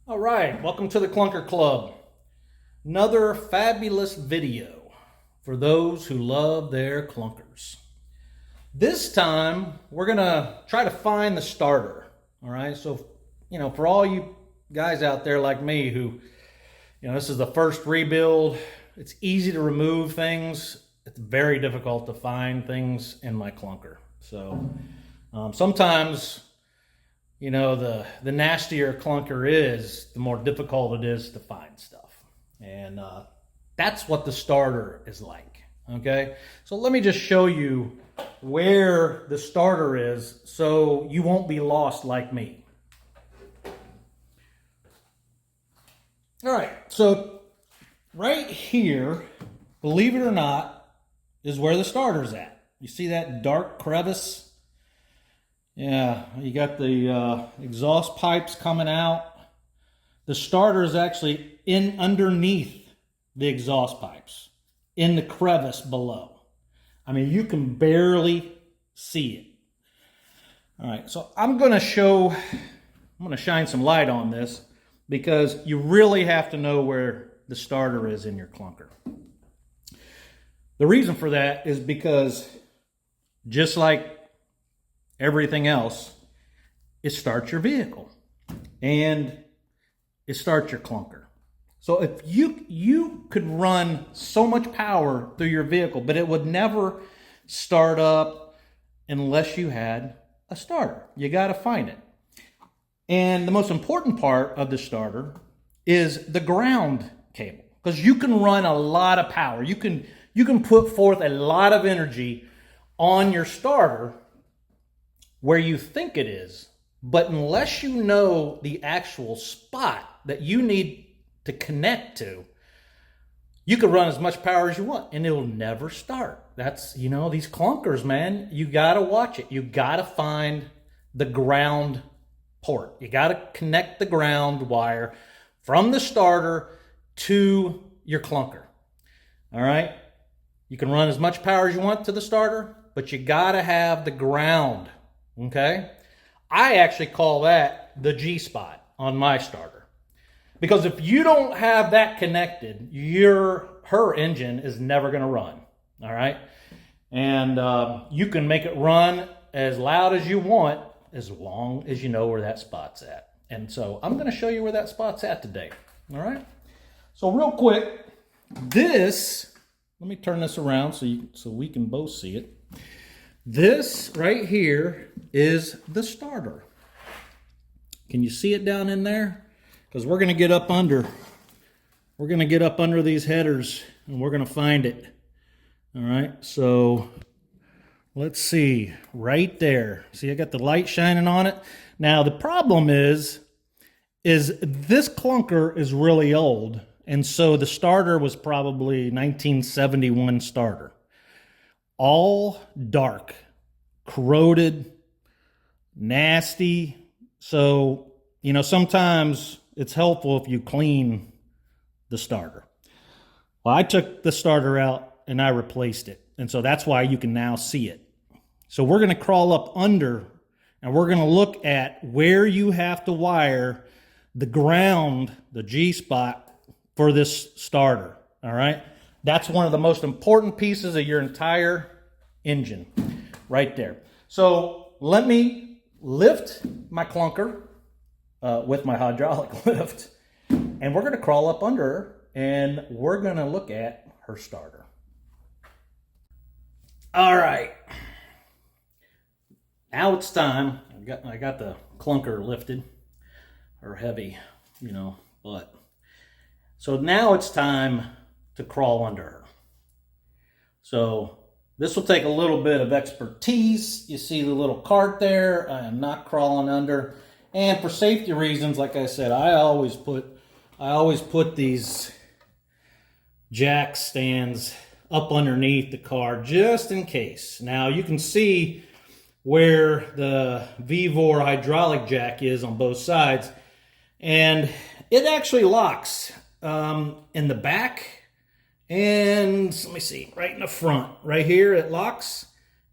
All right, welcome to the Clunker Club. Another fabulous video for those who love their clunkers. This time, we're gonna try to find the starter. All right, so, for all you guys out there like me who, this is the first rebuild, it's easy to remove things. It's very difficult to find things in my clunker. So sometimes, the nastier a clunker is, the more difficult it is to find stuff. And that's what the starter is like, okay? So let me just show you where the starter is so you won't be lost like me. All right, so right here, believe it or not, is where the starter's at. You see that dark crevice? Yeah, you got the exhaust pipes coming out. The starter is actually in underneath the exhaust pipes, in the crevice below. I mean, you can barely see it. All right, so I'm going to shine some light on this because you really have to know where the starter is in your clunker. The reason for that is because just like everything else, it starts your vehicle and it starts your clunker. So if you could run so much power through your vehicle, but it would never start up unless you had a starter. You got to find it. And the most important part of the starter is the ground cable, because you can run a lot of power. You can put forth a lot of energy on your starter where you think it is, but unless you know the actual spot that you need to connect to, you can run as much power as you want and it'll never start. That's, these clunkers, man, you gotta watch it. You gotta find the ground port. You gotta connect the ground wire from the starter to your clunker. All right? You can run as much power as you want to the starter, but you gotta have the ground. Okay? I actually call that the G spot on my starter. Because if you don't have that connected, her engine is never going to run. All right? And you can make it run as loud as you want as long as you know where that spot's at. And so I'm going to show you where that spot's at today. All right? So real quick, let me turn this around so we can both see it. This right here is the starter. Can you see it down in there? Because we're going to get up under. We're going to get up under these headers and we're going to find it. All right, so let's see. Right there. See, I got the light shining on it. Now, the problem is this clunker is really old. And so the starter was probably 1971 starter. All dark, corroded, nasty. So, sometimes it's helpful if you clean the starter. Well, I took the starter out and I replaced it. And so that's why you can now see it. So we're going to crawl up under and we're going to look at where you have to wire the ground, the G spot for this starter. All right. That's one of the most important pieces of your entire engine right there. So let me lift my clunker with my hydraulic lift, and we're going to crawl up under her and we're going to look at her starter. All right. Now it's time. I got the clunker lifted, or heavy, butt. So now it's time to crawl under her. So this will take a little bit of expertise. You see the little cart there. I am not crawling under. And for safety reasons, like I said, I always put these jack stands up underneath the car just in case. Now you can see where the V-Vor hydraulic jack is on both sides. And it actually locks in the back. And let me see, right in the front, right here it locks,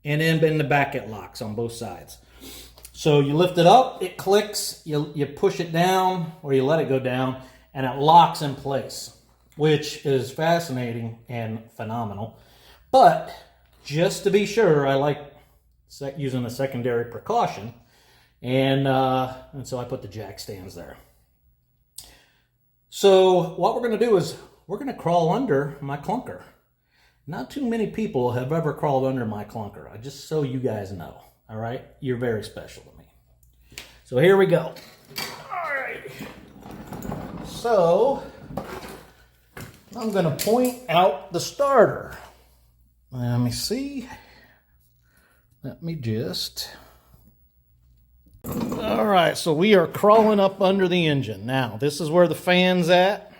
and then in the back it locks on both sides. So you lift it up, it clicks, you push it down, or you let it go down, and it locks in place, which is fascinating and phenomenal. But just to be sure, I like using a secondary precaution, and so I put the jack stands there. So what we're going to do is we're going to crawl under my clunker. Not too many people have ever crawled under my clunker. Just so you guys know. All right? You're very special to me. So here we go. All right. So I'm going to point out the starter. Let me see. Let me just... All right, so we are crawling up under the engine. Now, this is where the fan's at.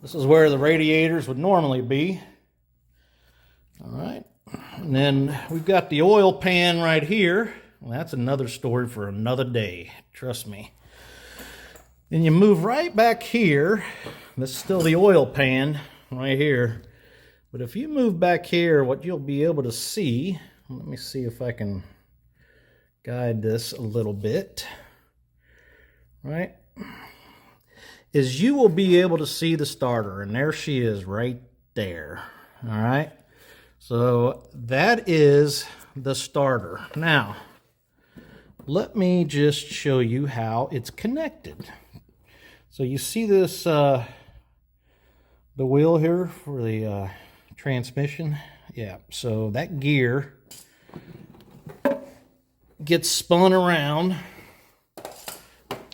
This is where the radiators would normally be. All right. And then we've got the oil pan right here. Well, that's another story for another day. Trust me. Then you move right back here. This is still the oil pan right here. But if you move back here, what you'll be able to see, let me see if I can guide this a little bit, right, is you will be able to see the starter, and there she is right there. All right, so that is the starter. Now let me just show you how it's connected. So you see this the wheel here for the transmission. Yeah, so that gear gets spun around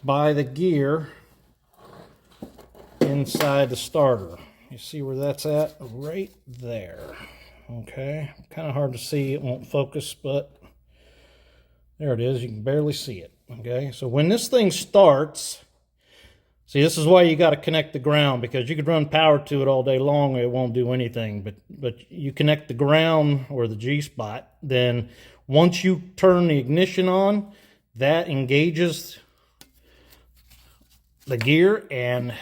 by the gear inside the starter. You see where that's at? Right there. Okay, kind of hard to see, it won't focus, but there it is. You can barely see it. Okay, so when this thing starts, see, this is why you got to connect the ground, because you could run power to it all day long, it won't do anything. But you connect the ground or the G-spot, then once you turn the ignition on, that engages the gear, and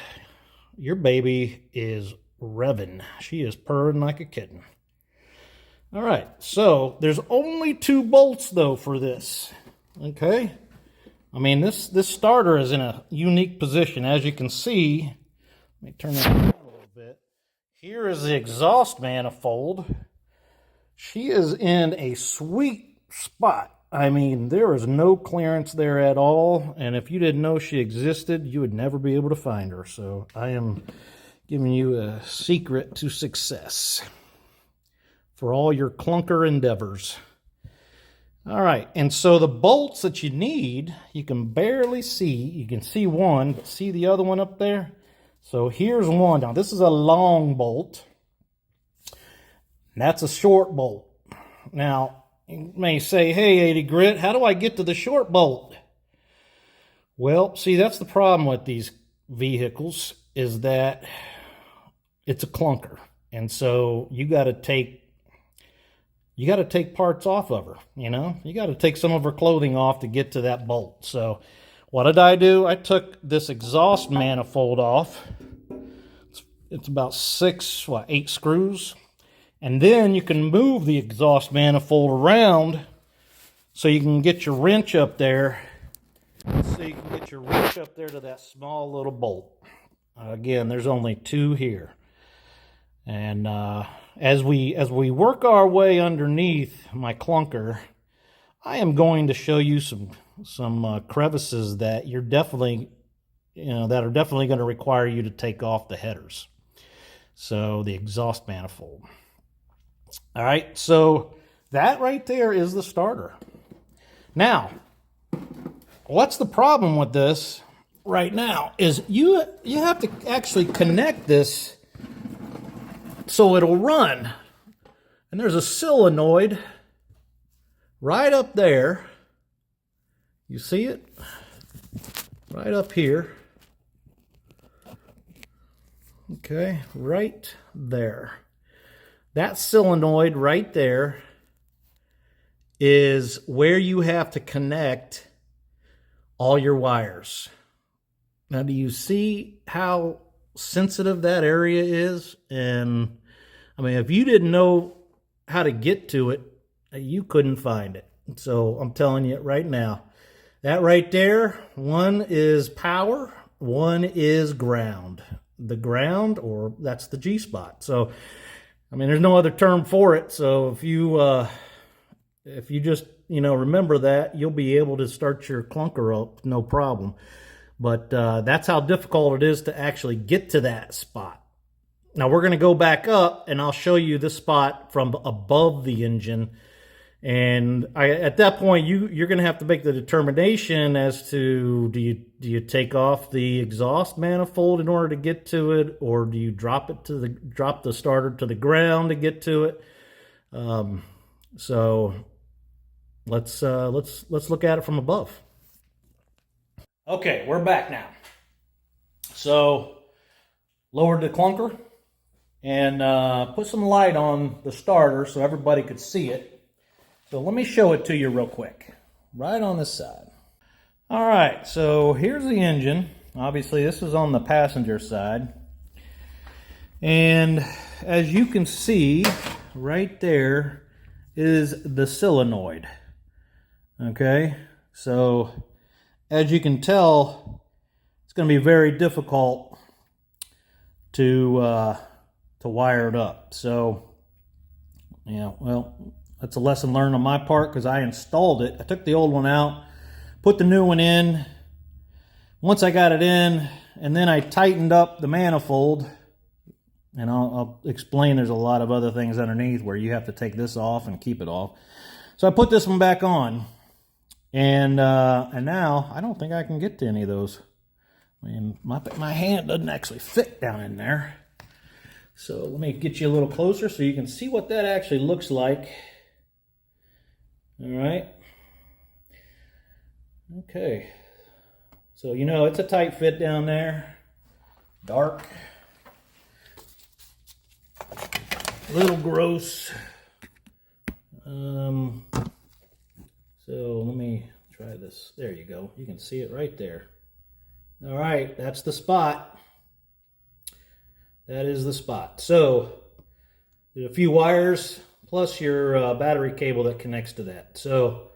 your baby is revving. She is purring like a kitten. All right, so there's only 2 bolts, though, for this. Okay? I mean, this starter is in a unique position. As you can see, let me turn that around a little bit. Here is the exhaust manifold. She is in a sweet spot. I mean, there is no clearance there at all, and if you didn't know she existed, you would never be able to find her. So I am giving you a secret to success for all your clunker endeavors. All right, and so the bolts that you need, you can barely see. You can see one, but see the other one up there? So here's one. Now, this is a long bolt. That's a short bolt. Now, you may say, hey, 80 Grit, how do I get to the short bolt? Well, see, that's the problem with these vehicles, is that it's a clunker. And so you got to take parts off of her, you know? You got to take some of her clothing off to get to that bolt. So what did I do? I took this exhaust manifold off. It's about 8 screws. And then you can move the exhaust manifold around so you can get your wrench up there. So you can get your wrench up there to that small little bolt. Again, there's only 2 here. And as we work our way underneath my clunker, I am going to show you some crevices that you're definitely, that are definitely going to require you to take off the headers. So the exhaust manifold. All right, so that right there is the starter. Now, what's the problem with this right now is you have to actually connect this so it'll run. And there's a solenoid right up there. You see it? Right up here. Okay, right there. That solenoid right there is where you have to connect all your wires. Now, do you see how sensitive that area is? And I mean, if you didn't know how to get to it, you couldn't find it. So I'm telling you right now, That right there, one is power, one is ground. The ground, or that's the G-spot. So, I mean, there's no other term for it. So if you just, remember that, you'll be able to start your clunker up, no problem. But that's how difficult it is to actually get to that spot. Now we're going to go back up and I'll show you this spot from above the engine. And at that point, you're going to have to make the determination as to do you take off the exhaust manifold in order to get to it, or do you drop the starter to the ground to get to it? So let's look at it from above. Okay, we're back now. So lowered the clunker and put some light on the starter so everybody could see it. So let me show it to you real quick, right on this side. All right, so here's the engine. Obviously, this is on the passenger side. And as you can see, right there is the solenoid. Okay, so as you can tell, it's going to be very difficult to wire it up. So, yeah, well, that's a lesson learned on my part because I installed it. I took the old one out, put the new one in. Once I got it in, and then I tightened up the manifold, and I'll explain there's a lot of other things underneath where you have to take this off and keep it off. So I put this one back on, and now I don't think I can get to any of those. I mean, my hand doesn't actually fit down in there. So let me get you a little closer so you can see what that actually looks like. All right. Okay. So, it's a tight fit down there. Dark. A little gross. So let me try this. There you go. You can see it right there. All right. That's the spot. That is the spot. So there's a few wires plus your battery cable that connects to that. So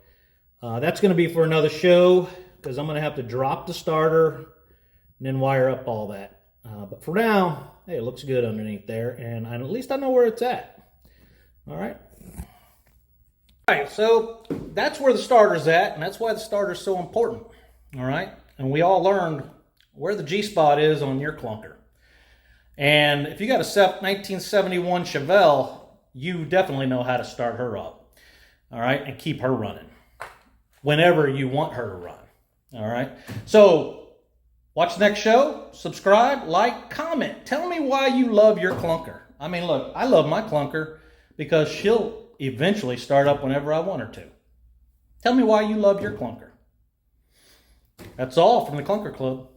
that's going to be for another show because I'm going to have to drop the starter and then wire up all that. But for now, hey, it looks good underneath there, and at least I know where it's at. All right. All right, so that's where the starter's at, and that's why the starter's so important. All right, and we all learned where the G-spot is on your clunker. And if you got a 1971 Chevelle, you definitely know how to start her up, all right, and keep her running whenever you want her to run, all right? So watch the next show, subscribe, like, comment. Tell me why you love your clunker. I mean, look, I love my clunker because she'll eventually start up whenever I want her to. Tell me why you love your clunker. That's all from the Clunker Club.